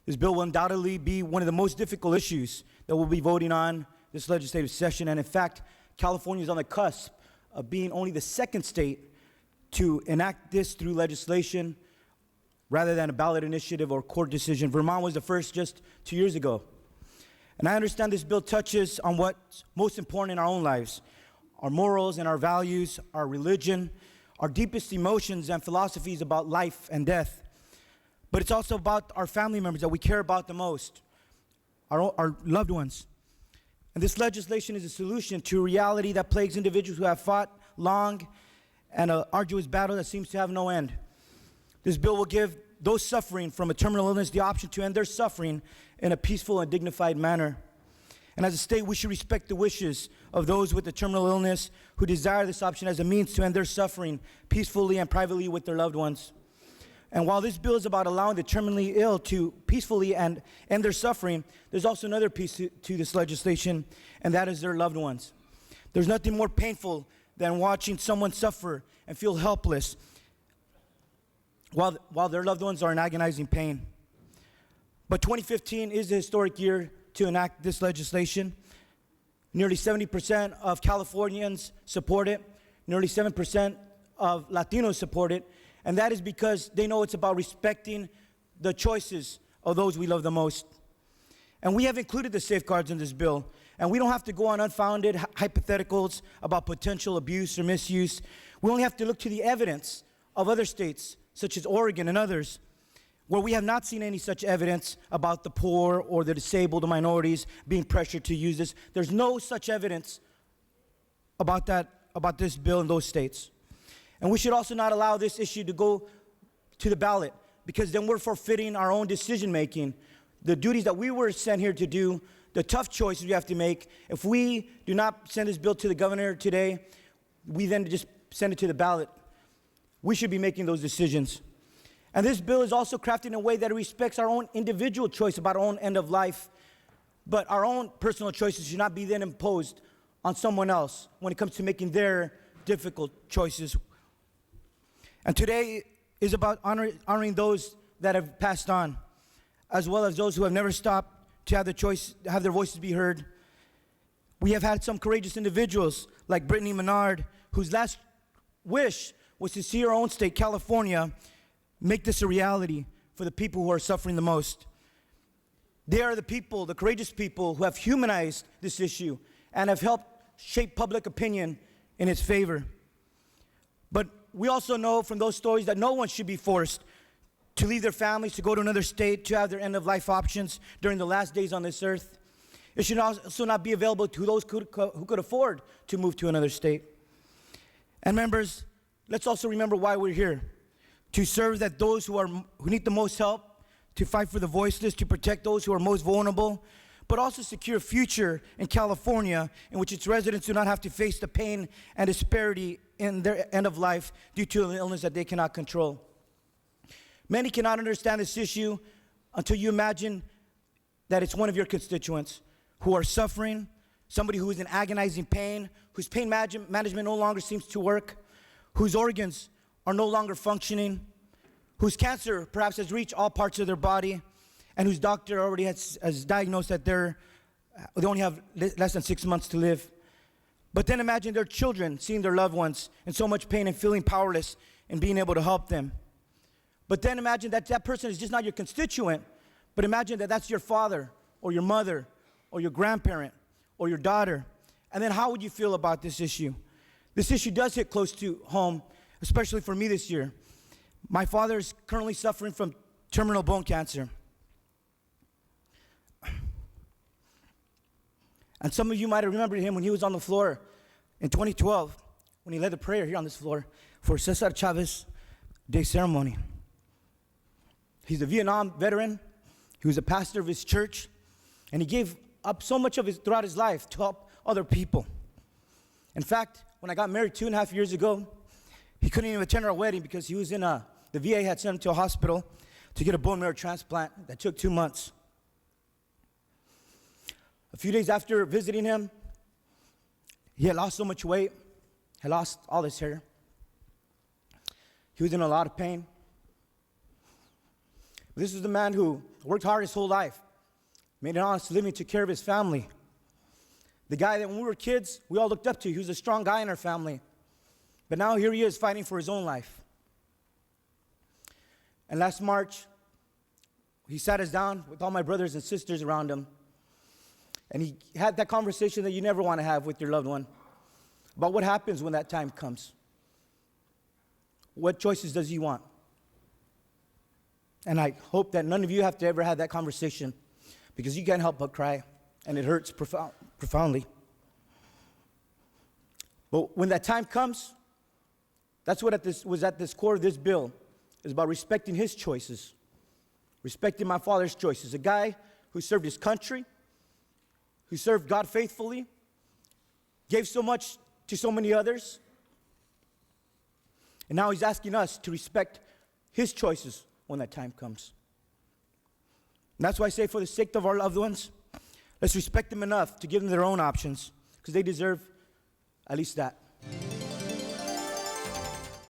This bill will undoubtedly be one of the most difficult issues that we'll be voting on this legislative session. And in fact, California is on the cusp of being only the second state to enact this through legislation rather than a ballot initiative or court decision. Vermont was the first just 2 years ago. And I understand this bill touches on what's most important in our own lives, our morals and our values, our religion, our deepest emotions and philosophies about life and death. But it's also about our family members that we care about the most, our loved ones. And this legislation is a solution to a reality that plagues individuals who have fought long and an arduous battle that seems to have no end. This bill will give those suffering from a terminal illness the option to end their suffering in a peaceful and dignified manner. And as a state, we should respect the wishes of those with a terminal illness who desire this option as a means to end their suffering peacefully and privately with their loved ones. And while this bill is about allowing the terminally ill to peacefully and end their suffering, there's also another piece to this legislation, and that is their loved ones. There's nothing more painful than watching someone suffer and feel helpless while their loved ones are in agonizing pain. But 2015 is a historic year to enact this legislation. Nearly 70% of Californians support it. Nearly 7% of Latinos support it. And that is because they know it's about respecting the choices of those we love the most. And we have included the safeguards in this bill. And we don't have to go on unfounded hypotheticals about potential abuse or misuse. We only have to look to the evidence of other states, such as Oregon and others, where we have not seen any such evidence about the poor or the disabled or minorities being pressured to use this. There's no such evidence about this bill in those states. And we should also not allow this issue to go to the ballot, because then we're forfeiting our own decision making, the duties that we were sent here to do, the tough choices we have to make. If we do not send this bill to the governor today, we then just send it to the ballot. We should be making those decisions. And this bill is also crafted in a way that respects our own individual choice about our own end of life. But our own personal choices should not be then imposed on someone else when it comes to making their difficult choices. And today is about honoring those that have passed on, as well as those who have never stopped to have their voices be heard. We have had some courageous individuals like Brittany Menard, whose last wish was to see her own state, California, make this a reality for the people who are suffering the most. They are the people, the courageous people, who have humanized this issue and have helped shape public opinion in its favor. But we also know from those stories that no one should be forced to leave their families, to go to another state, to have their end-of-life options during the last days on this earth. It should also not be available to those who could afford to move to another state. And members, let's also remember why we're here: to serve that those who need the most help, to fight for the voiceless, to protect those who are most vulnerable, but also secure a future in California in which its residents do not have to face the pain and disparity in their end of life due to an illness that they cannot control. Many cannot understand this issue until you imagine that it's one of your constituents who are suffering, somebody who is in agonizing pain, whose pain management no longer seems to work, whose organs are no longer functioning, whose cancer perhaps has reached all parts of their body, and whose doctor already has diagnosed that they only have less than 6 months to live. But then imagine their children seeing their loved ones in so much pain and feeling powerless in being able to help them. But then imagine that that person is just not your constituent, but imagine that that's your father or your mother or your grandparent or your daughter. And then how would you feel about this issue? This issue does hit close to home, especially for me this year. My father is currently suffering from terminal bone cancer. And some of you might have remembered him when he was on the floor in 2012, when he led the prayer here on this floor for Cesar Chavez Day ceremony. He's a Vietnam veteran. He was a pastor of his church, and he gave up so much of throughout his life to help other people. In fact, when I got married 2.5 years ago, he couldn't even attend our wedding because he was the VA had sent him to a hospital to get a bone marrow transplant that took 2 months. A few days after visiting him, he had lost so much weight, had lost all his hair. He was in a lot of pain. This is the man who worked hard his whole life, made an honest living, took care of his family. The guy that when we were kids, we all looked up to. He was a strong guy in our family. But now here he is fighting for his own life. And last March, he sat us down with all my brothers and sisters around him. And he had that conversation that you never want to have with your loved one about what happens when that time comes. What choices does he want? And I hope that none of you have to ever have that conversation, because you can't help but cry, and it hurts profoundly. But when that time comes, that's what was at this core of this bill, is about respecting his choices, respecting my father's choices. A guy who served his country, who served God faithfully, gave so much to so many others, and now he's asking us to respect his choices when that time comes. And that's why I say, for the sake of our loved ones, let's respect them enough to give them their own options, because they deserve at least that.